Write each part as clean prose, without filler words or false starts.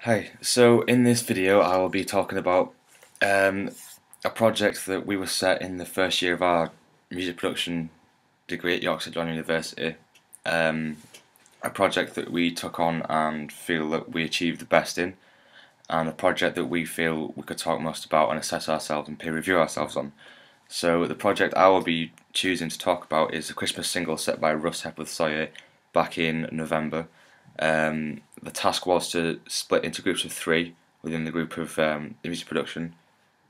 Hi, so in this video I will be talking about um, a project that we were set in the first year of our music production degree at York St John University. A project that we took on and feel that we achieved the best in, and a project that we feel we could talk most about and assess ourselves and peer review ourselves on. So the project I will be choosing to talk about is a Christmas single set by Russ Hepworth Sawyer back in November. The task was to split into groups of three within the group of the music production,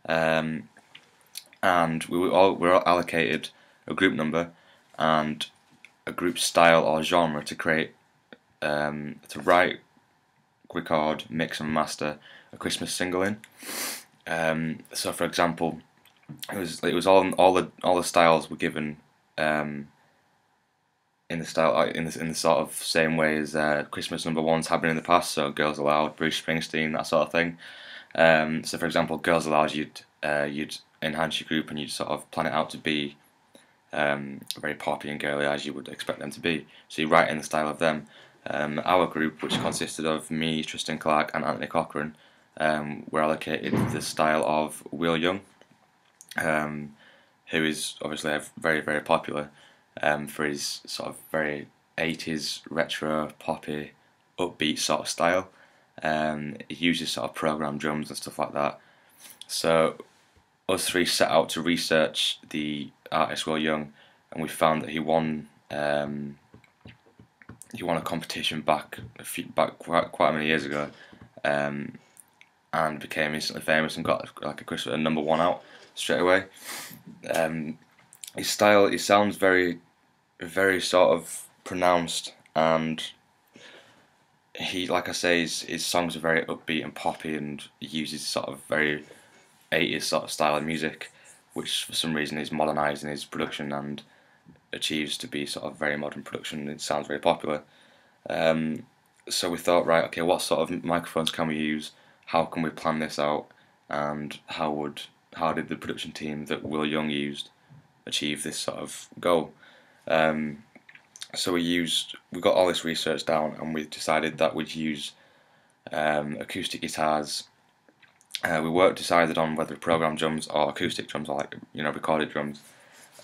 um, and we were all allocated a group number and a group style or genre to create, to write, record, mix, and master a Christmas single in. So, for example, it was all the styles were given in the style in the sort of same way as Christmas number ones have been in the past. So Girls Aloud, Bruce Springsteen, that sort of thing. So for example, Girls Aloud, you'd enhance your group and you'd sort of plan it out to be very poppy and girly as you would expect them to be. So you write in the style of them. Our group, which consisted of me, Tristan Clark, and Anthony Cochran, were allocated the style of Will Young, who is obviously very popular for his sort of very 80s retro poppy upbeat sort of style. He uses sort of programmed drums and stuff like that. So us three set out to research the artist Will Young, and we found that he won a competition back quite many years ago, and became instantly famous and got like a number one out straight away. His style, he sounds very sort of pronounced, and he, like I say, his songs are very upbeat and poppy, and he uses sort of very 80s sort of style of music, which for some reason is modernised in his production and achieves to be sort of very modern production. It sounds very popular. So we thought, right, okay, what sort of microphones can we use? How can we plan this out? And how did the production team that Will Young used achieve this sort of goal? So we got all this research down, and we decided that we'd use acoustic guitars. We decided on whether programmed drums or acoustic drums, or like recorded drums,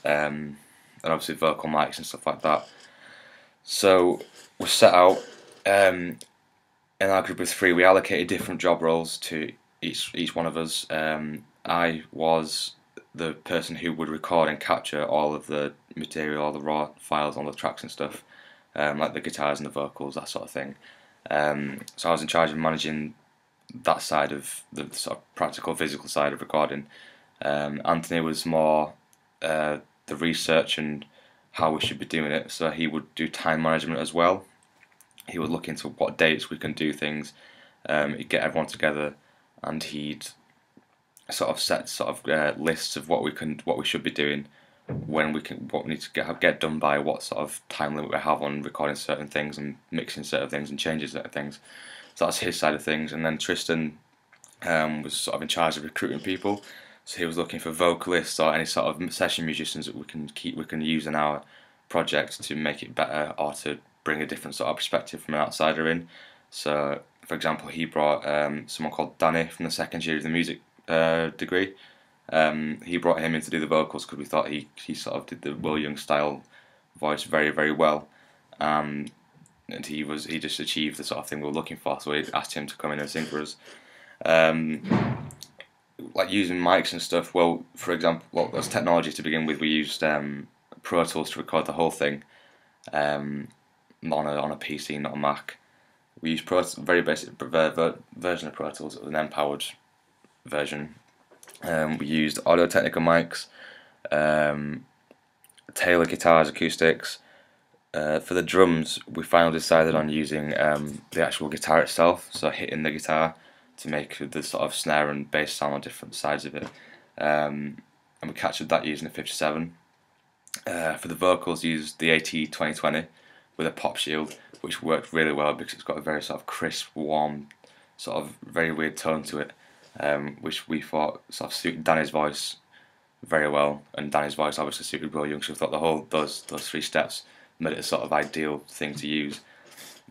and obviously vocal mics and stuff like that. So we set out. In our group of three, we allocated different job roles to each one of us. I was the person who would record and capture all of the material, all the raw files on the tracks and stuff, like the guitars and the vocals, that sort of thing. So I was in charge of managing that side of the sort of practical, physical side of recording. Anthony was more the research and how we should be doing it, so he would do time management as well. He would look into what dates we can do things. He'd get everyone together, and he'd sort of set lists of what we should be doing, what we need to get done by, what sort of time limit we have on recording certain things and mixing certain things and changing certain things. So that's his side of things. And then Tristan was sort of in charge of recruiting people. So he was looking for vocalists or any sort of session musicians that we can use in our project to make it better, or to bring a different sort of perspective from an outsider in. So, for example, he brought someone called Danny from the second year of the music degree. He brought him in to do the vocals because we thought he sort of did the Will Young style voice very well, and he just achieved the sort of thing we were looking for. So we asked him to come in and sing for us. Like using mics and stuff. Well, for example, there's technology to begin with. We used Pro Tools to record the whole thing. On a PC, not a Mac. We used very basic version of Pro Tools. It was an M-powered version. We used Audio-Technica mics, Taylor guitars, acoustics. For the drums, we finally decided on using the actual guitar itself, so hitting the guitar to make the sort of snare and bass sound on different sides of it. And we captured that using a 57. For the vocals, used the AT2020 with a pop shield, which worked really well because it's got a very sort of crisp, warm, sort of very weird tone to it, which we thought sort of suited Danny's voice very well, and Danny's voice obviously suited Will Young, so we thought those three steps made it a sort of ideal thing to use.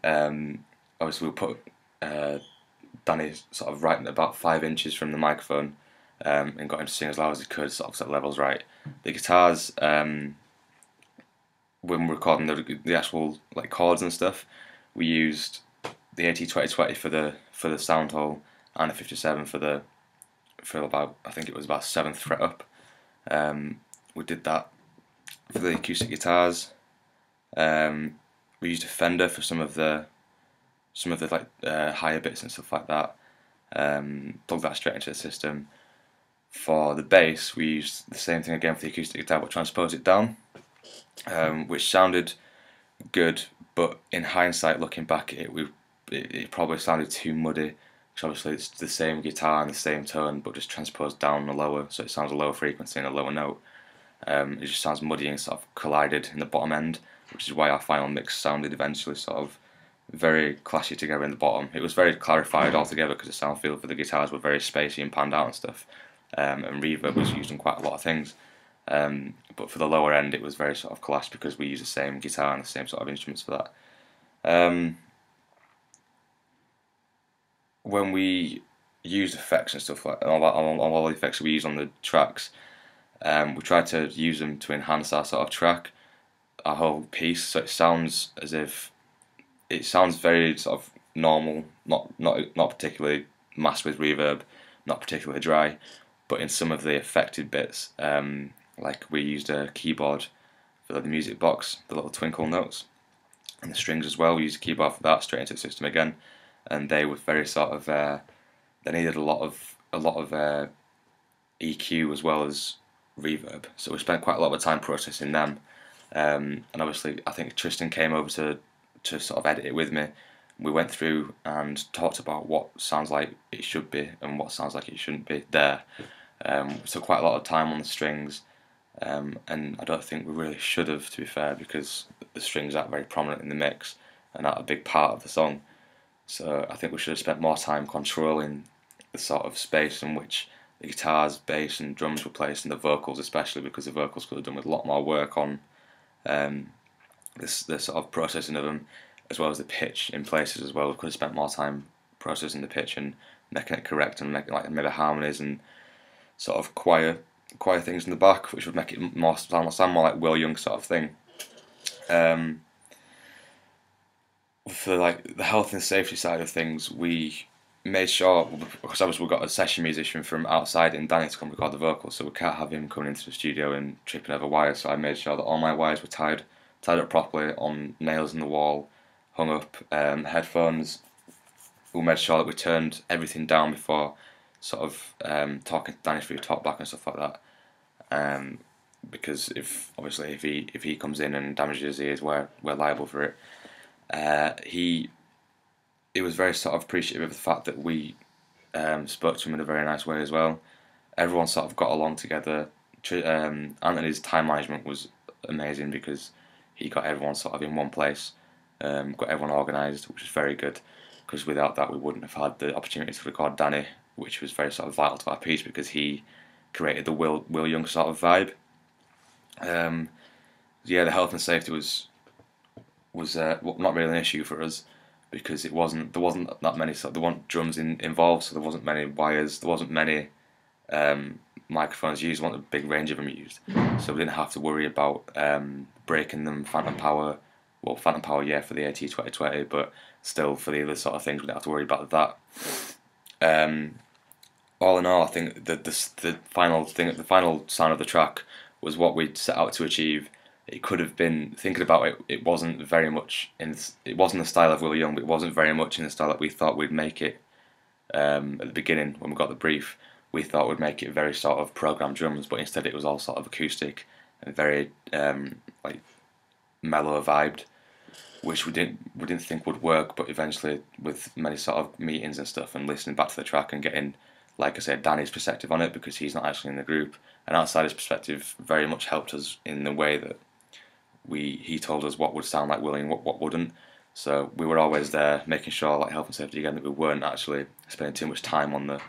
Obviously we'll put Danny sort of right about 5 inches from the microphone, and got him to sing as loud as he could, sort of set the levels right. The guitars, when we're recording the actual like chords and stuff, we used the AT2020 for the sound hole, and the 57 for about, I think it was about 7th fret up. We did that for the acoustic guitars. We used a Fender for some of the like higher bits and stuff like that. Plugged that straight into the system. For the bass, we used the same thing again for the acoustic guitar, but transposed it down, which sounded good. But in hindsight, looking back at it, it probably sounded too muddy. Because obviously it's the same guitar and the same tone, but just transposed down a lower, so it sounds a lower frequency and a lower note. It just sounds muddy and sort of collided in the bottom end, which is why our final mix sounded eventually sort of very clashy together in the bottom. It was very clarified altogether because the sound field for the guitars were very spacey and panned out and stuff, and reverb was used in quite a lot of things. But for the lower end, it was very sort of clashed because we use the same guitar and the same sort of instruments for that. When we used effects and stuff like all the effects we use on the tracks, we tried to use them to enhance our sort of track, our whole piece, so it sounds as if it sounds very sort of normal, not particularly masked with reverb, not particularly dry, but in some of the affected bits, like we used a keyboard for the music box, the little twinkle notes, and the strings as well. We used a keyboard for that straight into the system again, and they were very sort of they needed a lot of EQ as well as reverb, so we spent quite a lot of time processing them. And obviously I think Tristan came over to sort of edit it with me. We went through and talked about what sounds like it should be and what sounds like it shouldn't be there. So quite a lot of time on the strings, and I don't think we really should have, to be fair, because the strings aren't very prominent in the mix and aren't a big part of the song. So I think we should have spent more time controlling the sort of space in which the guitars, bass and drums were placed, and the vocals especially, because the vocals could have done with a lot more work on the sort of processing of them, as well as the pitch in places as well. We could have spent more time processing the pitch and making it correct, and making like maybe harmonies and sort of choir things in the back, which would make it more sound more like Will Young sort of thing. For like the health and safety side of things, we made sure, because obviously we got a session musician from outside in Danny to come record the vocals, so we can't have him coming into the studio and tripping over wires. So I made sure that all my wires were tied up properly on nails in the wall, hung up. Headphones, we made sure that we turned everything down before sort of talking to Danny through talkback and stuff like that. Because if he comes in and damages his ears, we're liable for it. He was very sort of appreciative of the fact that we spoke to him in a very nice way as well. Everyone sort of got along together. Anthony's time management was amazing because he got everyone sort of in one place, got everyone organised, which was very good, because without that we wouldn't have had the opportunity to record Danny, which was very sort of vital to our piece because he created the Will Young sort of vibe. Yeah, the health and safety was not really an issue for us, because there wasn't that many, there weren't drums involved, so there wasn't many wires, there wasn't many microphones used, there wasn't a big range of them used, so we didn't have to worry about breaking them. Phantom power yeah, for the AT2020, but still for the other sort of things we didn't have to worry about that. All in all, I think the final sound of the track was what we'd set out to achieve. It could have been, thinking about it, it wasn't very much it wasn't the style of Will Young, but it wasn't very much in the style that we thought we'd make it. At the beginning, when we got the brief, we thought we'd make it very sort of programmed drums, but instead it was all sort of acoustic and very like mellow vibed, which we didn't think would work. But eventually, with many sort of meetings and stuff, and listening back to the track and getting, like I said, Danny's perspective on it, because he's not actually in the group, and outsider's perspective very much helped us in the way that he told us what would sound like Will and what wouldn't. So we were always there, making sure, like health and safety again, that we weren't actually spending too much time on the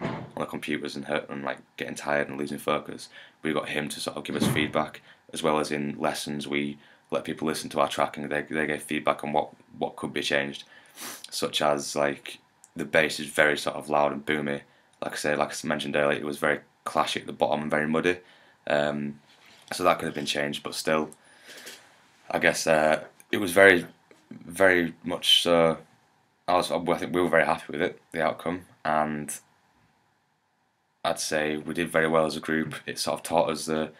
computers and like getting tired and losing focus. We got him to sort of give us feedback, as well as in lessons we let people listen to our track and they gave feedback on what could be changed, such as like the bass is very sort of loud and boomy. Like I mentioned earlier, it was very clashy at the bottom and very muddy. So that could have been changed, but still, I guess it was very much so. I think we were very happy with it, the outcome, and I'd say we did very well as a group. It sort of taught us the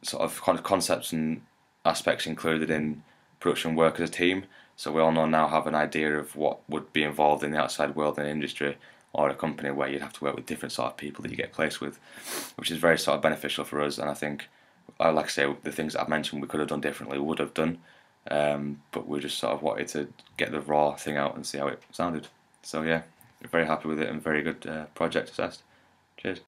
sort of concepts and aspects included in production work as a team. So we all now have an idea of what would be involved in the outside world and industry, or a company where you'd have to work with different sort of people that you get placed with, which is very sort of beneficial for us. And I think, like I say, the things that I've mentioned we could have done differently, we would have done, but we just sort of wanted to get the raw thing out and see how it sounded. So yeah, very happy with it and very good project assessed. Cheers.